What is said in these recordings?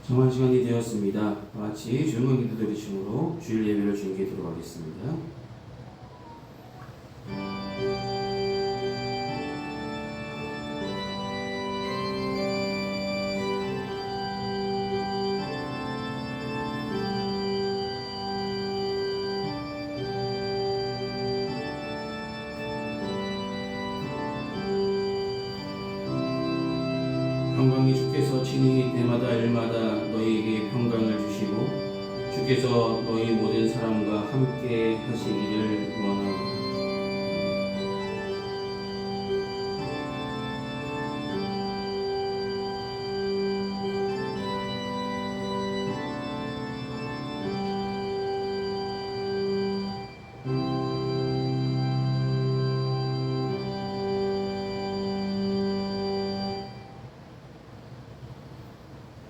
정한 시간이 되었습니다. 같이 주문 기도 드리심으로 주일 예배를 준비하도록 하겠습니다. 평강이 주께서 친히 때마다 일마다 너희에게 평강을 주시고 주께서 너희 모든 사람과 함께 하시기를 원하노라.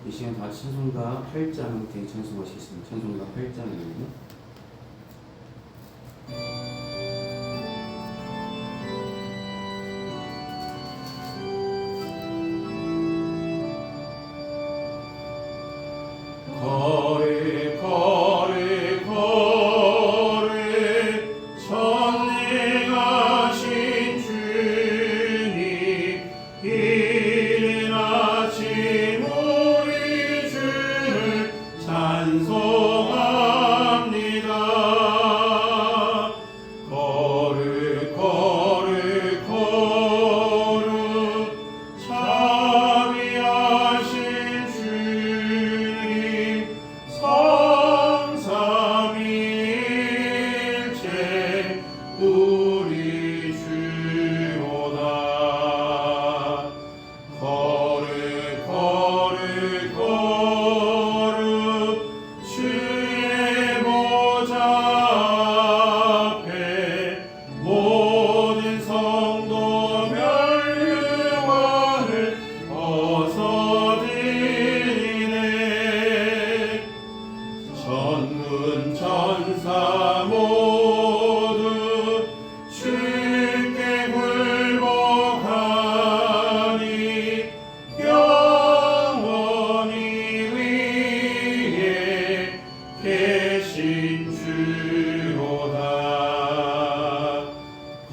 이 시간 다 찬송가 8장 함께 찬송하시겠습니다. 찬송가 8장입니다. 거리 거리 거리 전능하신 주님 이른 아침 우리 주를 찬송합니다. 거리 거리 거리 자비하신 주님 성삼위일체 우리 주로다. 거룩 거룩 거룩 주의 보좌 앞에 모든 성도 멸류관을 벗어드리네. 전문 천사 모두 주께 굴복하니 영원히 위에 계신 주로다.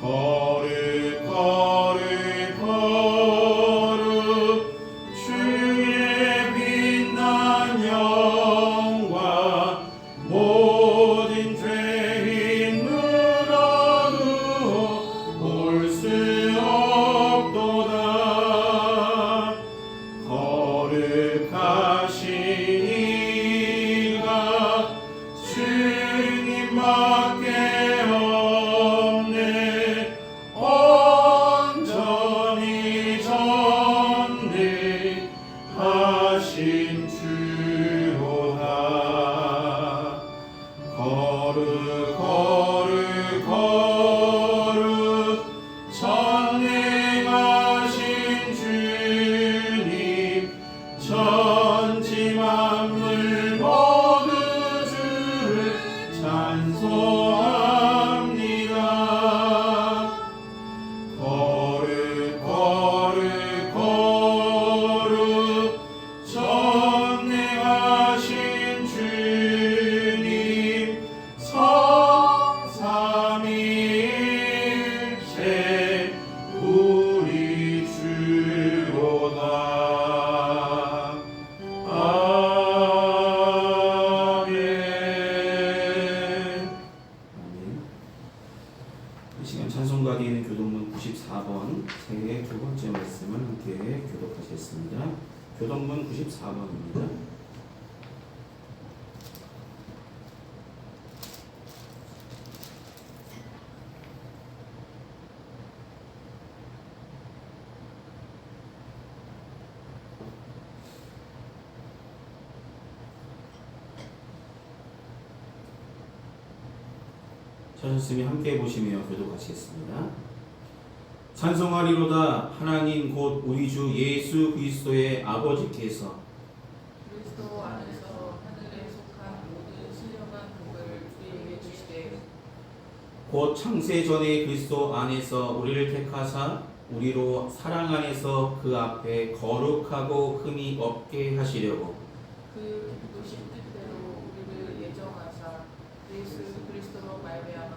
거룩 거룩 거룩 주의 빛난 영광 모든 죄인 눈 어두워 볼 수 없도다. 거룩하신 이가 주님밖에 없네. 온전히 전능하신 주로다. 거룩 거룩 거룩 전능하신 주님 천지 만물 모두 주를 찬송합니다. 거룩 거룩 거룩 전능하신 주님 성삼위일체 우리 주로다. 아멘. 아멘. 이 시간 찬송가 뒤에는 교동문 94번 새해 두 번째 말씀을 함께 교독하시겠습니다. 교동문 94번입니다. 찾으시면 함께 보시며 교독하시겠습니다. 찬송하리로다. 하나님 곧 우리 주 예수 그리스도의 아버지께서 그리스도 안에서 하늘에 속한 모든 신령한 복을 우리에게 주시되 곧 창세 전에 그리스도 안에서 우리를 택하사 우리로 사랑 안에서 그 앞에 거룩하고 흠이 없게 하시려고 그 기쁘신 뜻대로 우리를 예정하사 예수 그리스도로 말미암아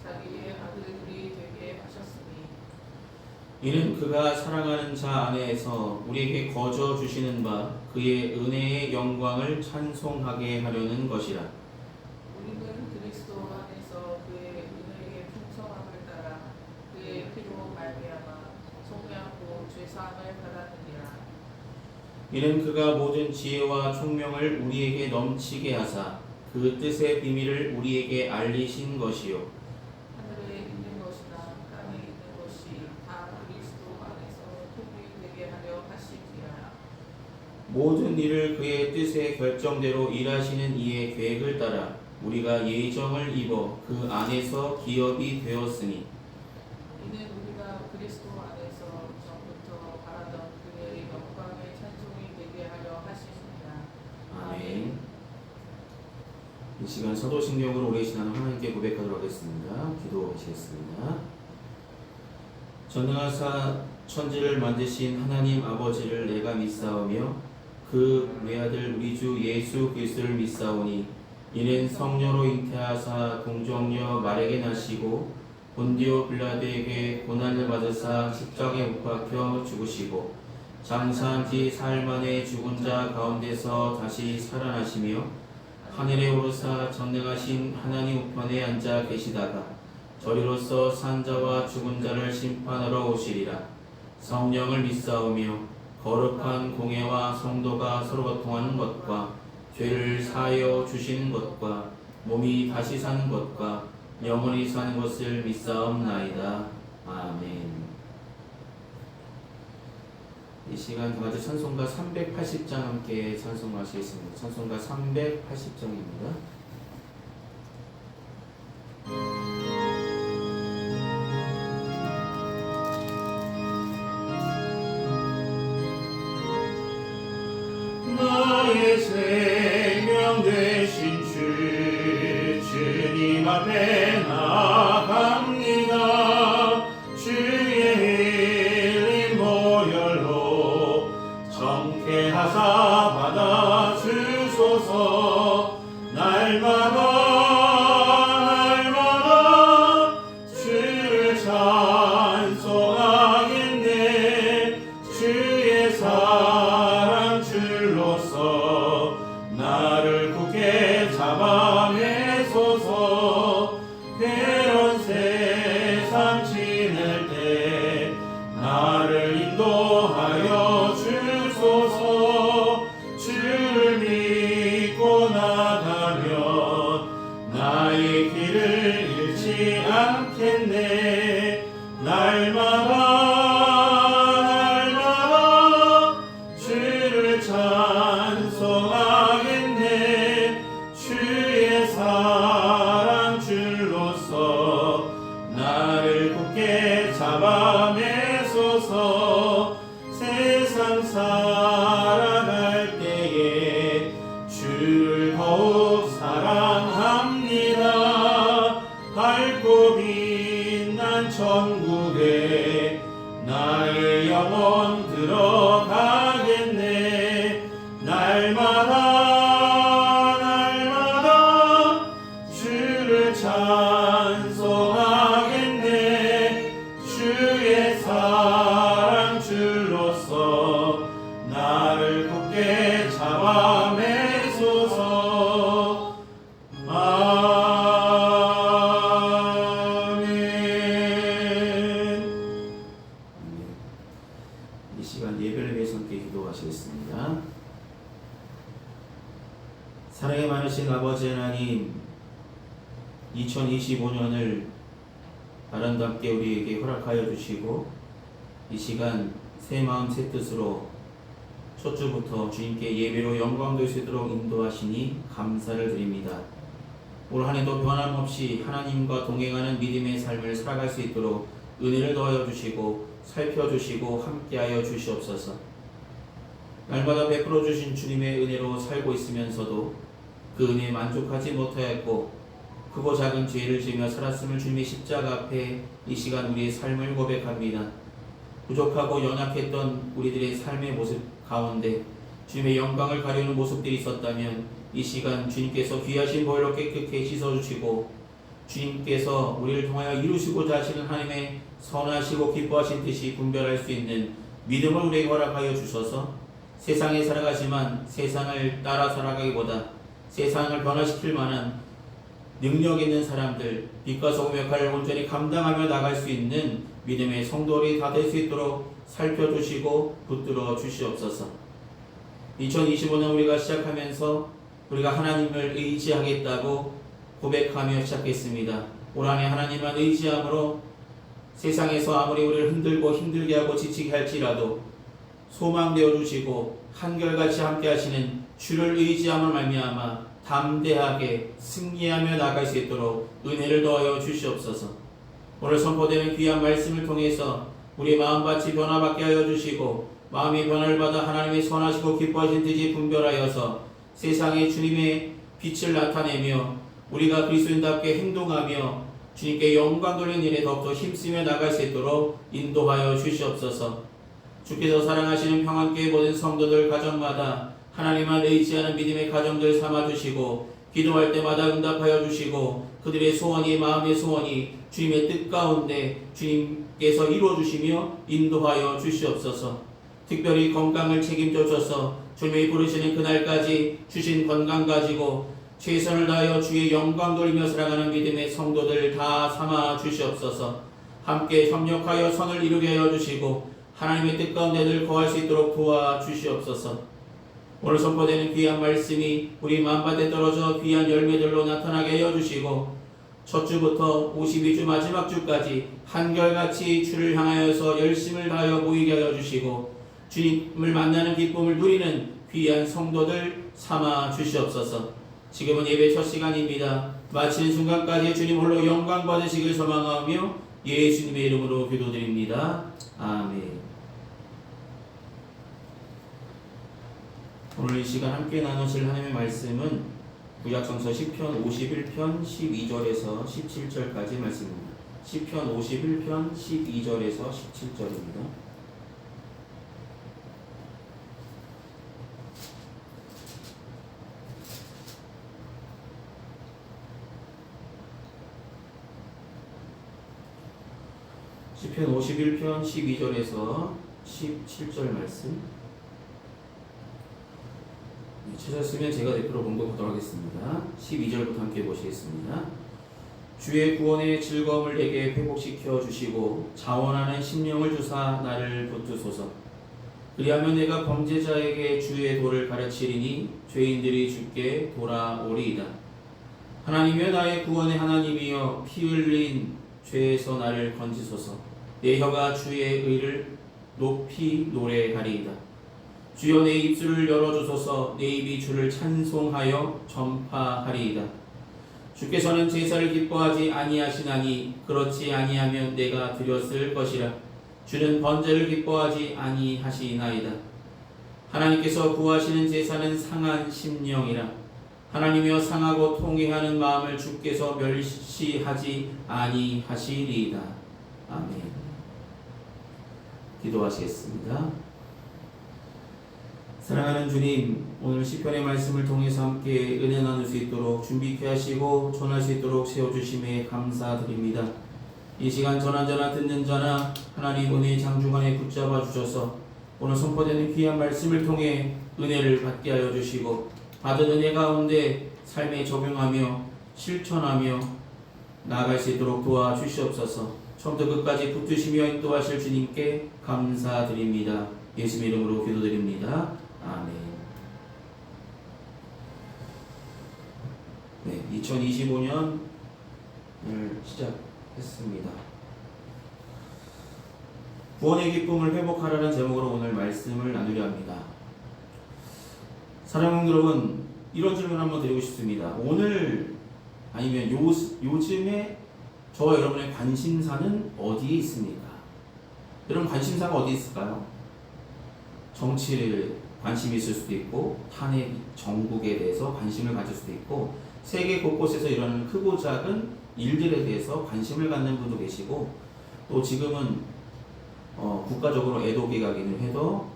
자기의 아들들이 되게 하셨으니 이는 그가 사랑하는 자 안에서 우리에게 거저 주시는 바 그의 은혜의 영광을 찬송하게 하려는 것이라. 우리는 그리스도 안에서 그의 은혜의 풍성함을 따라 그의 피로 말미암아 속량고 죄사함을 받았느니라. 이는 그가 모든 지혜와 총명을 우리에게 넘치게 하사 그 뜻의 비밀을 우리에게 알리신 것이요 하늘에 있는 것이나 땅에 있는 것이 다 그리스도 안에서 통일되게 하려 하심이라. 모든 일을 그의 뜻의 결정대로 일하시는 이의 계획을 따라 우리가 예정을 입어 그 안에서 기업이 되었으니 이는 우리가 그리스도 안에서 전부터 바라던 그의 영광의 찬송이 되게 하려 하심이라. 아멘. 이 시간 사도신경으로 오래 지나는 하나님께 고백하도록 하겠습니다. 기도하시겠습니다. 전능하사 천지를 만드신 하나님 아버지를 내가 믿사오며 그 외아들 우리 주 예수 그리스도를 믿사오니 이는 성녀로 잉태하사 동정녀 말에게 나시고 본디오 빌라도에게 고난을 받으사 십자가에 못 박혀 죽으시고 장사한 지 사흘 만에 죽은 자 가운데서 다시 살아나시며 하늘에 오르사 전능하신 하나님 우편에 앉아 계시다가 저리로서 산 자와 죽은 자를 심판하러 오시리라. 성령을 믿사오며 거룩한 공예와 성도가 서로 고통하는 것과 죄를 사하여 주시는 것과 몸이 다시 사는 것과 영원히 사는 것을 믿사옵나이다. 아멘. 이 시간 다같이 찬송가 380장 함께 찬송하시겠습니다. 찬송가 380장입니다. 나의 생명 되신 주님 앞에 나아갑니다. 주의 흘린 보혈로 정케하사 받아주소서. 날마다 주를 찬송하겠네. 주의 사랑 줄로서 나를 굳게 잡아내소서. 괴로운 세상 지낼 때 나를 인도하여 주소서. 주를 믿고 나가면 나의 길을 잃지 않겠네. 날마다 주를 찬송하겠네. 주의 사랑 줄로서 나를 굳게 잡아내소서. 세상 살아갈 때에 주를 더욱 사랑합니다. 밝고 빛난 천국에 나의 영혼 들어가겠네. 날마다 주를 찬송하겠네. 주의 사랑 줄로서 나를 굳게 잡아내소서. 아멘. 이 시간 예배를 위해서 함께 기도하시겠습니다. 사랑이 많으신 아버지 하나님, 2025년을 아름답게 우리에게 허락하여 주시고 이 시간 새 마음 새 뜻으로 첫 주부터 주님께 예배로 영광 될 수 있도록 인도하시니 감사를 드립니다. 올 한 해도 변함없이 하나님과 동행하는 믿음의 삶을 살아갈 수 있도록 은혜를 더하여 주시고 살펴주시고 함께하여 주시옵소서. 날마다 베풀어 주신 주님의 은혜로 살고 있으면서도 그 은혜에 만족하지 못하였고 크고 작은 죄를 지으며 살았음을 주님의 십자가 앞에 이 시간 우리의 삶을 고백합니다. 부족하고 연약했던 우리들의 삶의 모습 가운데 주님의 영광을 가리우는 모습들이 있었다면 이 시간 주님께서 귀하신 보혈로 깨끗게 씻어주시고 주님께서 우리를 통하여 이루시고자 하시는 하나님의 선하시고 기뻐하신 뜻이 분별할 수 있는 믿음을 우리에게 허락하여 주셔서 세상에 살아가지만 세상을 따라 살아가기보다 세상을 변화시킬 만한 능력 있는 사람들, 빛과 소금 역할을 온전히 감당하며 나갈 수 있는 믿음의 성도들이 다 될 수 있도록 살펴주시고 붙들어 주시옵소서. 2025년 우리가 시작하면서 우리가 하나님을 의지하겠다고 고백하며 시작했습니다. 올 한해 하나님만 의지함으로 세상에서 아무리 우리를 흔들고 힘들게 하고 지치게 할지라도 소망되어 주시고 한결같이 함께 하시는 주를 의지함을 말미암아 담대하게 승리하며 나갈 수 있도록 은혜를 더하여 주시옵소서. 오늘 선포되는 귀한 말씀을 통해서 우리 마음밭이 변화받게 하여 주시고 마음의 변화를 받아 하나님의 선하시고 기뻐하신 뜻이 분별하여서 세상에 주님의 빛을 나타내며 우리가 그리스도인답게 행동하며 주님께 영광 돌리는 일에 더욱더 힘쓰며 나갈 수 있도록 인도하여 주시옵소서. 주께서 사랑하시는 평안교회 모든 성도들 가정마다 하나님만 의지하는 믿음의 가정들 삼아주시고 기도할 때마다 응답하여 주시고 그들의 소원이 마음의 소원이 주님의 뜻 가운데 주님께서 이루어주시며 인도하여 주시옵소서. 특별히 건강을 책임져 주셔서 주님이 부르시는 그날까지 주신 건강 가지고 최선을 다하여 주의 영광 돌리며 살아가는 믿음의 성도들 다 삼아 주시옵소서. 함께 협력하여 선을 이루게 하여 주시고 하나님의 뜻 가운데 늘 거할 수 있도록 도와 주시옵소서. 오늘 선포되는 귀한 말씀이 우리 마음밭에 떨어져 귀한 열매들로 나타나게 하여 주시고 첫 주부터 52주 마지막 주까지 한결같이 주를 향하여서 열심을 다하여 모이게 하여 주시고 주님을 만나는 기쁨을 누리는 귀한 성도들 삼아 주시옵소서. 지금은 예배 첫 시간입니다. 마치는 순간까지 주님 홀로 영광 받으시길 소망하며 예수님의 이름으로 기도드립니다. 아멘. 오늘 이 시간 함께 나누실 하나님의 말씀은 구약성서 시편 51편 12절에서 17절까지 말씀입니다. 시편 51편 12절에서 17절입니다. 시편 51편 12절에서 17절 말씀. 찾았으면 제가 대표로 공독하도록 하겠습니다. 12절부터 함께 보시겠습니다. 주의 구원의 즐거움을 내게 회복시켜 주시고 자원하는 심령을 주사 나를 붙드소서. 그리하면 내가 범죄자에게 주의 도를 가르치리니 죄인들이 주께 돌아오리이다. 하나님이여 나의 구원의 하나님이여 피 흘린 죄에서 나를 건지소서. 내 혀가 주의 의를 높이 노래하리이다. 주여 내 입술을 열어주소서. 내 입이 주를 찬송하여 전파하리이다. 주께서는 제사를 기뻐하지 아니하시나니 그렇지 아니하면 내가 드렸을 것이라. 주는 번제를 기뻐하지 아니하시나이다. 하나님께서 구하시는 제사는 상한 심령이라. 하나님이여 상하고 통회하는 마음을 주께서 멸시하지 아니하시리이다. 아멘. 기도하시겠습니다. 사랑하는 주님, 오늘 시편의 말씀을 통해서 함께 은혜 나눌 수 있도록 준비케 하시고 전할 수 있도록 세워주심에 감사드립니다. 이 시간 전한자나 듣는 자나 하나님 은혜의 장중간에 붙잡아 주셔서 오늘 선포되는 귀한 말씀을 통해 은혜를 받게 하여 주시고 받은 은혜 가운데 삶에 적용하며 실천하며 나아갈 수 있도록 도와주시옵소서. 처음부터 끝까지 붙드시며 인도하실 주님께 감사드립니다. 예수 이름으로 기도드립니다. 아멘. 네, 2025년을 시작했습니다. 구원의 기쁨을 회복하라는 제목으로 오늘 말씀을 나누려 합니다. 사랑하는 여러분, 이런 질문 한번 드리고 싶습니다. 오늘 아니면 요즘에 저와 여러분의 관심사는 어디에 있습니까? 여러분 관심사가 어디 있을까요? 정치를 관심이 있을 수도 있고 탄핵 정국에 대해서 관심을 가질 수도 있고 세계 곳곳에서 일어나는 크고 작은 일들에 대해서 관심을 갖는 분도 계시고 또 지금은 국가적으로 애도 기각이긴 해도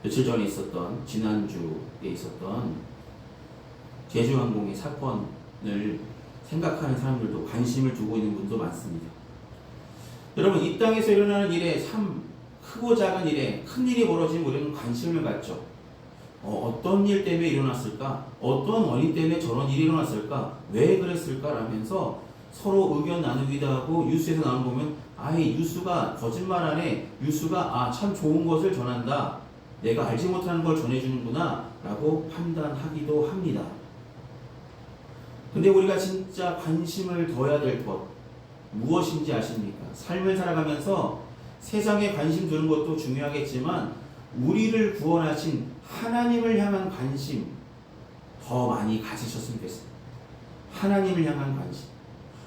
며칠 전에 있었던, 지난주에 있었던 제주항공의 사건을 생각하는 사람들도, 관심을 두고 있는 분도 많습니다. 여러분, 이 땅에서 일어나는 일에, 참 크고 작은 일에, 큰 일이 벌어지면 우리는 관심을 갖죠. 어떤 일 때문에 일어났을까? 어떤 원인 때문에 저런 일이 일어났을까? 왜 그랬을까? 라면서 서로 의견 나누기도 하고, 뉴스에서 나오는 거 보면 뉴스가 거짓말 안 해. 뉴스가 참 좋은 것을 전한다. 내가 알지 못하는 걸 전해주는구나 라고 판단하기도 합니다. 근데 우리가 진짜 관심을 둬야 될 것 무엇인지 아십니까? 삶을 살아가면서 세상에 관심 두는 것도 중요하겠지만 우리를 구원하신 하나님을 향한 관심 더 많이 가지셨으면 좋겠습니다. 하나님을 향한 관심.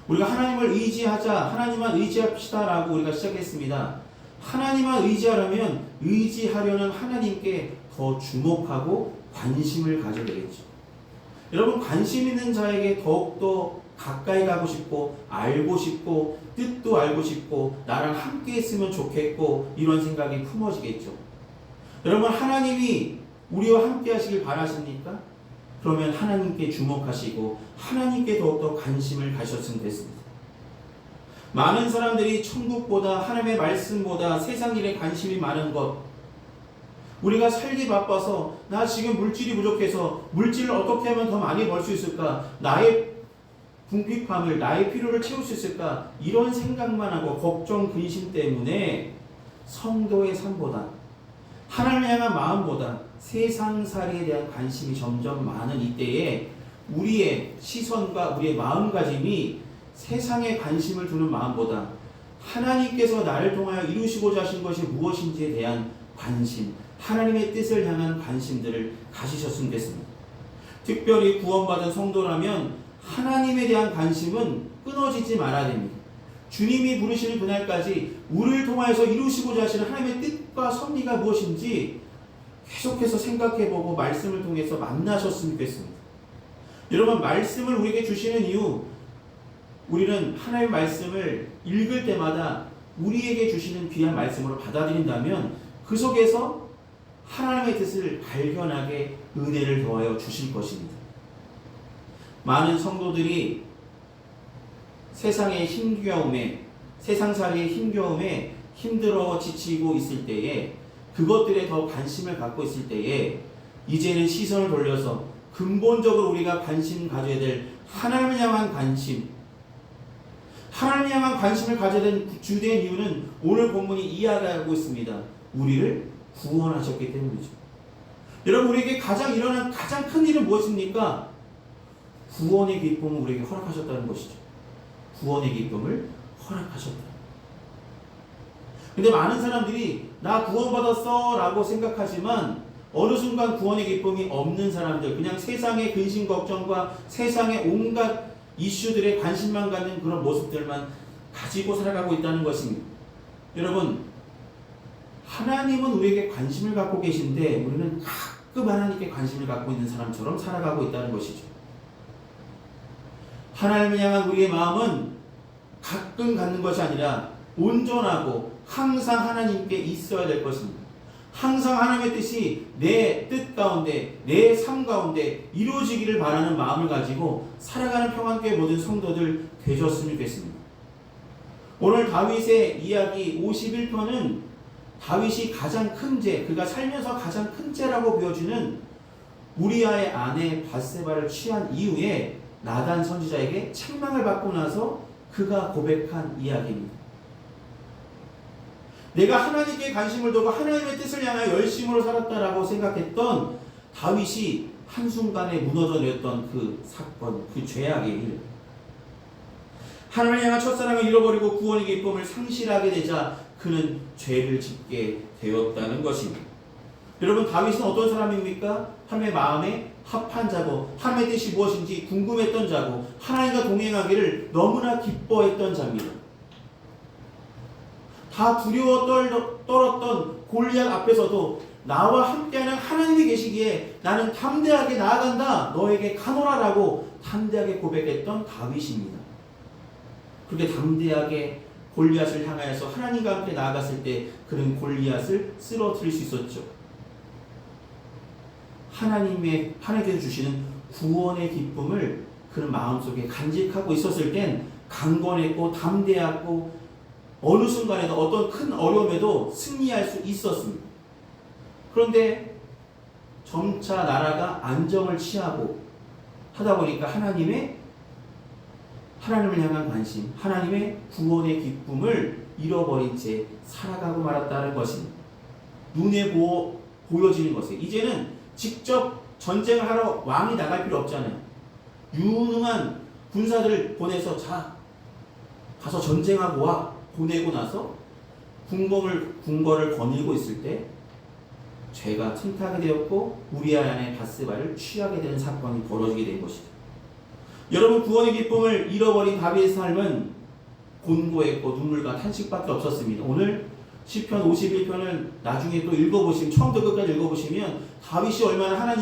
우리가 하나님을 의지하자, 하나님만 의지합시다 라고 우리가 시작했습니다. 하나님만 의지하려면 의지하려는 하나님께 더 주목하고 관심을 가져야 되겠죠. 여러분, 관심 있는 자에게 더욱더 가까이 가고 싶고, 알고 싶고, 뜻도 알고 싶고, 나랑 함께 했으면 좋겠고, 이런 생각이 품어지겠죠. 여러분, 하나님이 우리와 함께 하시길 바라십니까? 그러면 하나님께 주목하시고 하나님께 더욱더 관심을 가셨으면 됐습니다. 많은 사람들이 천국보다, 하나님의 말씀보다 세상 일에 관심이 많은 것, 우리가 살기 바빠서 나 지금 물질이 부족해서 물질을 어떻게 하면 더 많이 벌 수 있을까, 나의 궁핍함을, 나의 필요를 채울 수 있을까, 이런 생각만 하고 걱정, 근심 때문에 성도의 삶보다, 하나님을 향한 마음보다 세상살이에 대한 관심이 점점 많은 이때에 우리의 시선과 우리의 마음가짐이 세상에 관심을 두는 마음보다 하나님께서 나를 통하여 이루시고자 하신 것이 무엇인지에 대한 관심, 하나님의 뜻을 향한 관심들을 가지셨으면 됐습니다. 특별히 구원받은 성도라면 하나님에 대한 관심은 끊어지지 말아야 됩니다. 주님이 부르시는 그날까지 우리를 통하여서 이루시고자 하시는 하나님의 뜻과 섭리가 무엇인지 계속해서 생각해보고 말씀을 통해서 만나셨으면 좋겠습니다. 여러분, 말씀을 우리에게 주시는 이유, 우리는 하나님의 말씀을 읽을 때마다 우리에게 주시는 귀한 말씀으로 받아들인다면 그 속에서 하나님의 뜻을 발견하게 은혜를 더하여 주실 것입니다. 많은 성도들이 세상의 힘겨움에, 세상살이의 힘겨움에 힘들어 지치고 있을 때에, 그것들에 더 관심을 갖고 있을 때에 이제는 시선을 돌려서 근본적으로 우리가 관심 가져야 될 하나님을 향한 관심, 하나님을 향한 관심을 가져야 될 주된 이유는 오늘 본문이 이야기하고 있습니다. 우리를 구원하셨기 때문이죠. 여러분, 우리에게 일어난 가장 큰 일은 무엇입니까? 구원의 기쁨을 우리에게 허락하셨다는 것이죠. 구원의 기쁨을 허락하셨다. 근데 많은 사람들이 나 구원받았어 라고 생각하지만 어느 순간 구원의 기쁨이 없는 사람들, 그냥 세상의 근심 걱정과 세상의 온갖 이슈들에 관심만 갖는 그런 모습들만 가지고 살아가고 있다는 것입니다. 여러분, 하나님은 우리에게 관심을 갖고 계신데 우리는 가끔 하나님께 관심을 갖고 있는 사람처럼 살아가고 있다는 것이죠. 하나님을 향한 우리의 마음은 가끔 갖는 것이 아니라 온전하고 항상 하나님께 있어야 될 것입니다. 항상 하나님의 뜻이 내 뜻 가운데, 내 삶 가운데 이루어지기를 바라는 마음을 가지고 살아가는 평안교회 모든 성도들 되셨으면 좋겠습니다. 오늘 다윗의 이야기 51편은 다윗이 가장 큰 죄, 그가 살면서 가장 큰 죄라고 보여주는 우리아의 아내 밧세바를 취한 이후에 나단 선지자에게 책망을 받고 나서 그가 고백한 이야기입니다. 내가 하나님께 관심을 두고 하나님의 뜻을 향하여 열심으로 살았다라고 생각했던 다윗이 한순간에 무너져 내렸던 그 사건, 그 죄악의 일, 하나님을 향한 첫사랑을 잃어버리고 구원의 기쁨을 상실하게 되자 그는 죄를 짓게 되었다는 것입니다. 여러분, 다윗은 어떤 사람입니까? 하나님의 마음에 합한 자고 하나님의 뜻이 무엇인지 궁금했던 자고 하나님과 동행하기를 너무나 기뻐했던 자입니다. 다 두려워 떨었던 골리앗 앞에서도 나와 함께하는 하나님이 계시기에 나는 담대하게 나아간다, 너에게 가노라라고 담대하게 고백했던 다윗입니다. 그렇게 담대하게 골리앗을 향하여서 하나님과 함께 나아갔을 때 그는 골리앗을 쓰러뜨릴 수 있었죠. 하나님께서 주시는 구원의 기쁨을 그는 마음속에 간직하고 있었을 땐 강건했고 담대했고 어느 순간에도 어떤 큰 어려움에도 승리할 수 있었습니다. 그런데 점차 나라가 안정을 취하고 하다 보니까 하나님을 향한 관심, 하나님의 구원의 기쁨을 잃어버린 채 살아가고 말았다는 것입니다. 눈에 보여지는 것에 이제는 직접 전쟁을 하러 왕이 나갈 필요 없잖아요. 유능한 군사들을 보내서 가서 전쟁하고 와 보내고 나서 궁궐을 거닐고 있을 때 죄가 틈타게 되었고 우리아 안에 바스바를 취하게 되는 사건이 벌어지게 된 것이죠. 여러분, 구원의 기쁨을 잃어버린 다윗의 삶은 곤고했고 눈물과 탄식밖에 없었습니다. 오늘 시편 51편을 나중에 또 읽어보시면, 처음부터 끝까지 읽어보시면 다윗이 얼마나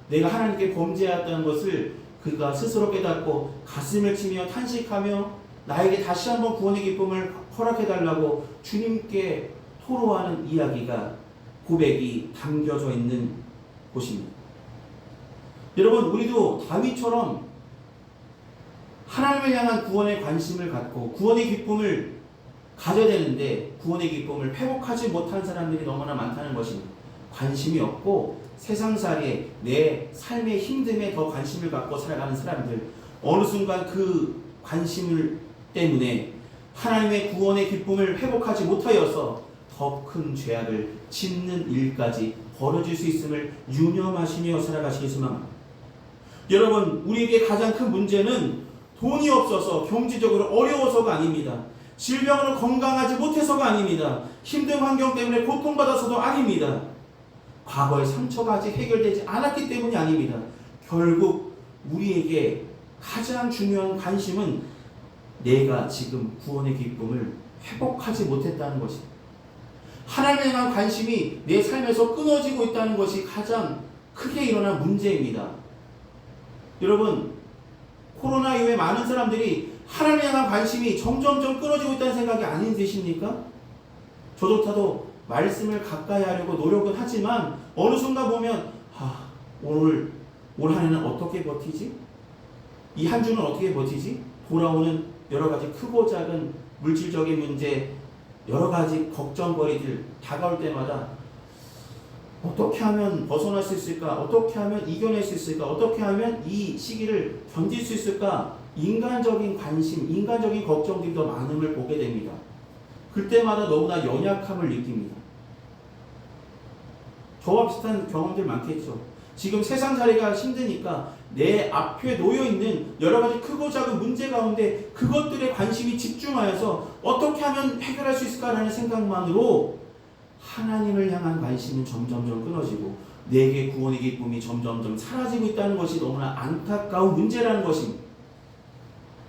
내가 하나님께 범죄했다는 것을 그가 스스로 깨닫고 가슴을 치며 탄식하며 나에게 다시 한번 구원의 기쁨을 허락해달라고 주님께 토로하는 고백이 담겨져 있는 곳입니다. 여러분, 우리도 다윗처럼 하나님을 향한 구원에 관심을 갖고 구원의 기쁨을 가져야 되는데 구원의 기쁨을 회복하지 못한 사람들이 너무나 많다는 것입니다. 관심이 없고 세상살이에 내 삶의 힘듦에 더 관심을 갖고 살아가는 사람들, 어느 순간 그 관심을 때문에 하나님의 구원의 기쁨을 회복하지 못하여서 더 큰 죄악을 짓는 일까지 벌어질 수 있음을 유념하시며 살아가시기 소망합니다. 여러분, 우리에게 가장 큰 문제는 돈이 없어서 경제적으로 어려워서가 아닙니다. 질병으로 건강하지 못해서가 아닙니다. 힘든 환경 때문에 고통받아서도 아닙니다. 과거의 상처가 아직 해결되지 않았기 때문이 아닙니다. 결국 우리에게 가장 중요한 관심은 내가 지금 구원의 기쁨을 회복하지 못했다는 것입니다. 하나님에 대한 관심이 내 삶에서 끊어지고 있다는 것이 가장 크게 일어난 문제입니다. 여러분, 코로나 이후에 많은 사람들이 하나님에 대한 관심이 점점점 끊어지고 있다는 생각이 아니드십니까? 저조차도 말씀을 가까이 하려고 노력은 하지만 어느 순간 보면 올 한 해는 어떻게 버티지? 이 한 주는 어떻게 버티지? 돌아오는 여러 가지 크고 작은 물질적인 문제, 여러 가지 걱정거리들 다가올 때마다 어떻게 하면 벗어날 수 있을까? 어떻게 하면 이겨낼 수 있을까? 어떻게 하면 이 시기를 견딜 수 있을까? 인간적인 관심, 인간적인 걱정들이 더 많음을 보게 됩니다. 그때마다 너무나 연약함을 느낍니다. 저와 비슷한 경험들 많겠죠. 지금 세상 자리가 힘드니까 내 앞에 놓여있는 여러 가지 크고 작은 문제 가운데 그것들에 관심이 집중하여서 어떻게 하면 해결할 수 있을까라는 생각만으로 하나님을 향한 관심은 점점점 끊어지고 내게 구원의 기쁨이 점점점 사라지고 있다는 것이 너무나 안타까운 문제라는 것입니다.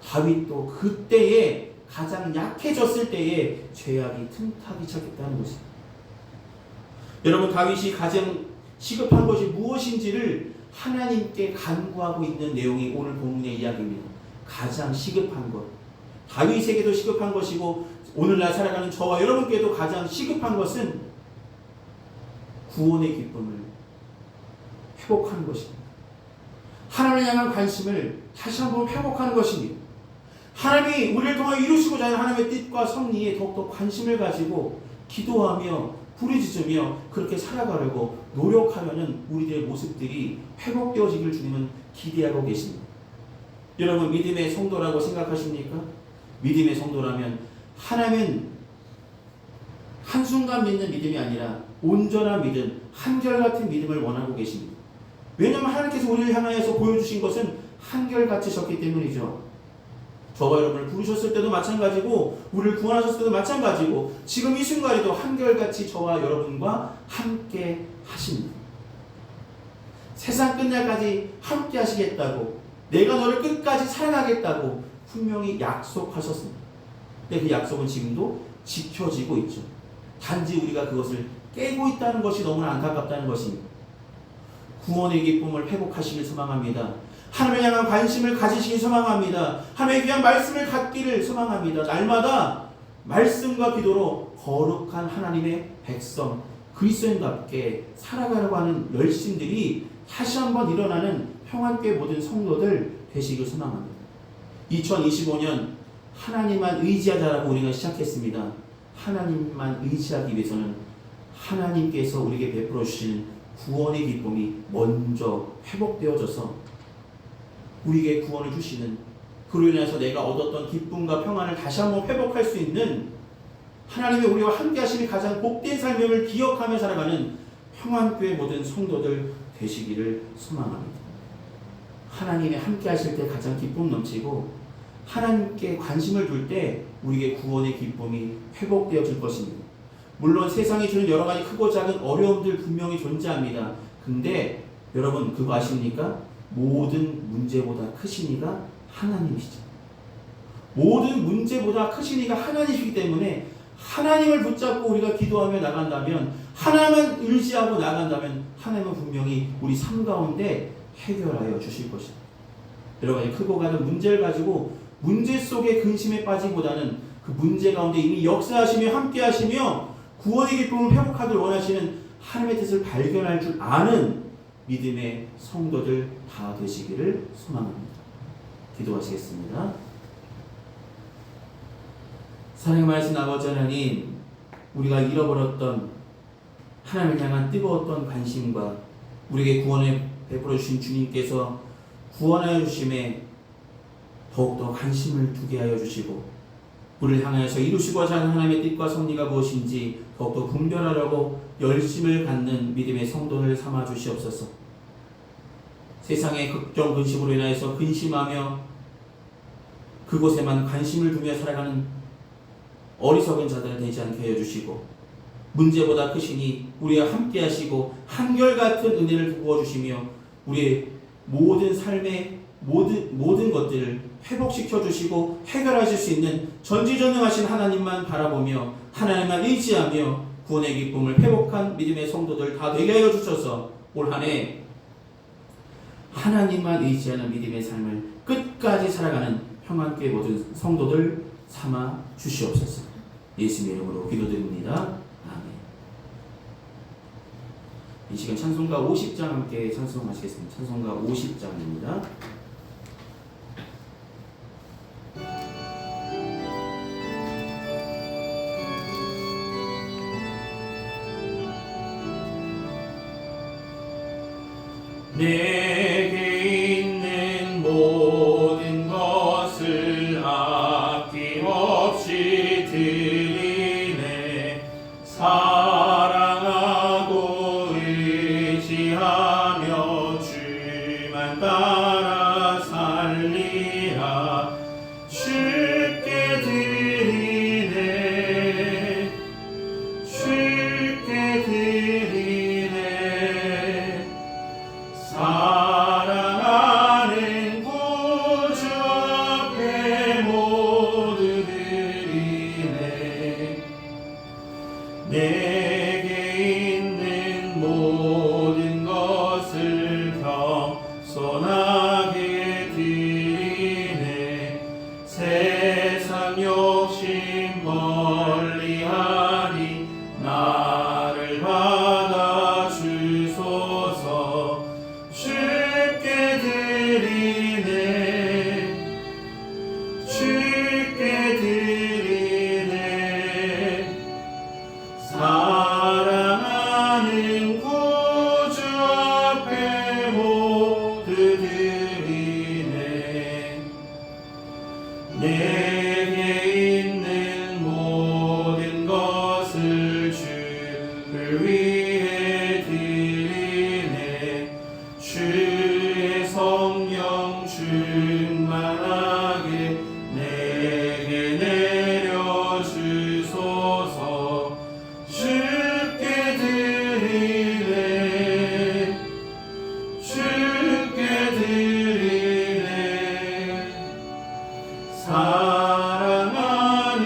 다윗도 그때에 가장 약해졌을 때에 죄악이 틈타기 시작했다는 것입니다. 여러분, 다윗이 가장 시급한 것이 무엇인지를 하나님께 간구하고 있는 내용이 오늘 본문의 이야기입니다. 가장 시급한 것, 다윗에게도 시급한 것이고 오늘날 살아가는 저와 여러분께도 가장 시급한 것은 구원의 기쁨을 회복하는 것입니다. 하나님을 향한 관심을 다시 한번 회복하는 것입니다. 하나님이 우리를 통하여 이루시고자 하는 하나님의 뜻과 섭리에 더욱더 관심을 가지고 기도하며 부르짖으며 그렇게 살아가려고 노력하면은 우리들의 모습들이 회복되어지기를 주님은 기대하고 계십니다. 여러분, 믿음의 성도라고 생각하십니까? 믿음의 성도라면 하나님은 한순간 믿는 믿음이 아니라 온전한 믿음, 한결같은 믿음을 원하고 계십니다. 왜냐하면 하나님께서 우리를 향하여서 보여주신 것은 한결같으셨기 때문이죠. 저와 여러분을 부르셨을 때도 마찬가지고 우리를 구원하셨을 때도 마찬가지고 지금 이 순간에도 한결같이 저와 여러분과 함께 하십니다. 세상 끝날까지 함께 하시겠다고, 내가 너를 끝까지 사랑하겠다고 분명히 약속하셨습니다. 근데 그 약속은 지금도 지켜지고 있죠. 단지 우리가 그것을 깨고 있다는 것이 너무나 안타깝다는 것입니다. 구원의 기쁨을 회복하시길 소망합니다. 하나님을 향한 관심을 가지시길 소망합니다. 하나님의 귀한 말씀을 갖기를 소망합니다. 날마다 말씀과 기도로 거룩한 하나님의 백성, 그리스도인답게 살아가려고 하는 열심들이 다시 한번 일어나는 평안교회 모든 성도들 되시길 소망합니다. 2025년 하나님만 의지하자라고 우리가 시작했습니다. 하나님만 의지하기 위해서는 하나님께서 우리에게 베풀어 주시는 구원의 기쁨이 먼저 회복되어져서 우리에게 구원을 주시는, 그로 인해서 내가 얻었던 기쁨과 평안을 다시 한번 회복할 수 있는 하나님의 우리와 함께 하심이 가장 복된 삶을 기억하며 살아가는 평안교회 모든 성도들 되시기를 소망합니다. 하나님의 함께 하실 때 가장 기쁨 넘치고 하나님께 관심을 둘 때 우리에게 구원의 기쁨이 회복되어질 것입니다. 물론 세상이 주는 여러 가지 크고 작은 어려움들 분명히 존재합니다. 근데 여러분 그거 아십니까? 모든 문제보다 크신 이가 하나님이시죠. 모든 문제보다 크신 이가 하나님이시기 때문에 하나님을 붙잡고 우리가 기도하며 나간다면, 하나님만 의지하고 나간다면 하나님은 분명히 우리 삶 가운데 해결하여 주실 것입니다. 여러 가지 크고 작은 문제를 가지고 문제 속에 근심에 빠지기보다는 그 문제 가운데 이미 역사하시며 함께 하시며 구원의 기쁨을 회복하길 원하시는 하나님의 뜻을 발견할 줄 아는 믿음의 성도들 다 되시기를 소망합니다. 기도하시겠습니다. 사랑의 말씀 아버지 하나님, 우리가 잃어버렸던 하나님을 향한 뜨거웠던 관심과 우리에게 구원을 베풀어 주신 주님께서 구원하여 주심에 더욱더 관심을 두게 하여 주시고 우리를 향하여서 이루시고자 하는 하나님의 뜻과 섭리가 무엇인지 더욱더 분별하려고 열심을 갖는 믿음의 성도를 삼아 주시옵소서. 세상의 극정 근심으로 인하여서 근심하며 그곳에만 관심을 두며 살아가는 어리석은 자들 되지 않게 하여 주시고, 문제보다 크시니 우리와 함께 하시고 한결같은 은혜를 부어주시며 우리의 모든 삶의 모든 것들을 회복시켜 주시고 해결하실 수 있는 전지전능하신 하나님만 바라보며 하나님만 의지하며 구원의 기쁨을 회복한 믿음의 성도들 다 되게 하여 주셔서 올 한 해 하나님만 의지하는 믿음의 삶을 끝까지 살아가는 평안교회 모든 성도들 삼아 주시옵소서. 예수님의 이름으로 기도드립니다. 아멘. 이 시간 찬송가 50장 함께 찬송하시겠습니다. 찬송가 50장입니다. 내게 있는 모든 것을 아낌없이 드리네. 사랑하고 의지하며 주만 따라 살리라. 주께 드리네. 주께 드리네. 사랑하는 구주 앞에 모두 드리네. 내게 있는 모든 것을 겸손하게 드리네. 세상 욕심 멀리하니 나를 받아 주소서. 주께 드리네. 주께 드리네. 사랑하는 구주 앞에 모두 드리네. 내게 있는 모든 것을 주를 위해 드리네. 주의 성령 충만하게 내게 내려주소서. 주께 드리네. 주께 드리네. 사랑하는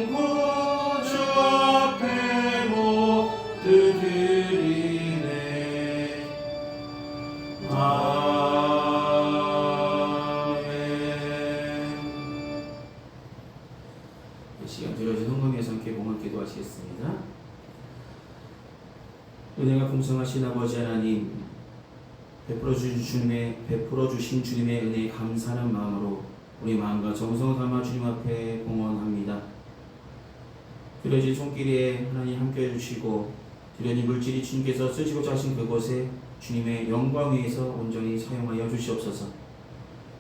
구주 앞에 모두 드리네. 은혜가 풍성하신 아버지 하나님, 베풀어 주신 주님의 은혜에 감사하는 마음으로 우리 마음과 정성을 담아 주님 앞에 봉헌합니다. 드려진 손길에 하나님 함께해 주시고 드려진 물질이 주님께서 쓰시고자 하신 그곳에 주님의 영광 위에서 온전히 사용하여 주시옵소서.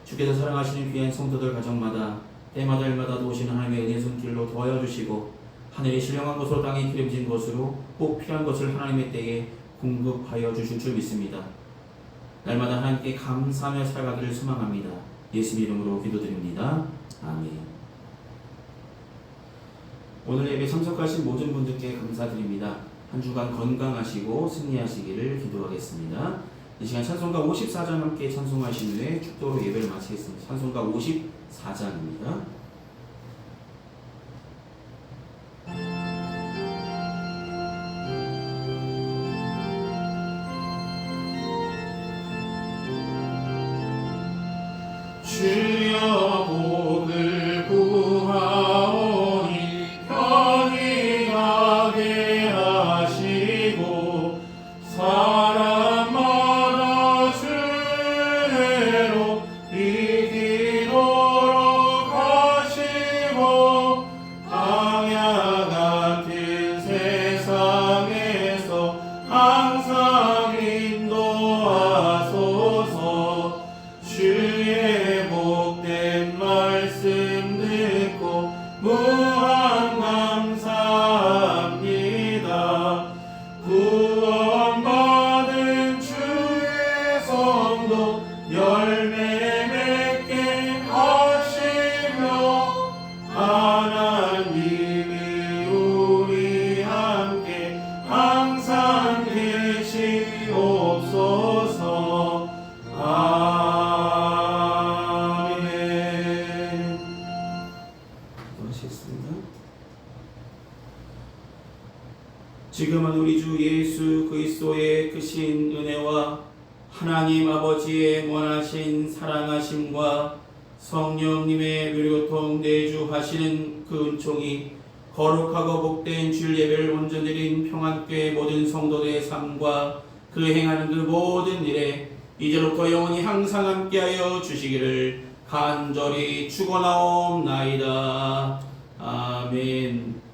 주께서 사랑하시는 귀한 성도들 가정마다 때마다 일마다 도우시는 하나님의 은혜 손길로 도와여 주시고 하늘이 신령한 곳으로 땅이 기름진 곳으로 꼭 필요한 것을 하나님의 때에 공급하여 주실 줄 믿습니다. 날마다 하나님께 감사하며 살아가기를 소망합니다. 예수 이름으로 기도드립니다. 아멘. 오늘 예배 참석하신 모든 분들께 감사드립니다. 한 주간 건강하시고 승리하시기를 기도하겠습니다. 이 시간 찬송가 54장 함께 찬송하신 후에 축도로 예배를 마치겠습니다. 찬송가 54장입니다. 주여 복을 구하오니 편히 가게 하시고 사람마다 주례로 이기도록 하시고 광야 같은 세상에서 항상 인도하소서. 주의 복된 말씀 듣고 무한 감사합니다. 구원받은 주의 성도 열매 맺게 하시며 하나님이 우리 함께 항상 계시옵소서. 아멘. 하시겠습니다. 지금은 우리 주 예수 그리스도의 크신 은혜와 하나님 아버지의 원하신 사랑하심과 성령님의 묘교통 내주하시는 그 은총이 거룩하고 복된 주일 예배를 온전드린 평안교회 모든 성도들의 삶과 그 행하는 그 모든 일에 이제로부터 영원히 항상 함께하여 주시기를 간절히 축원하옵나이다. 아멘.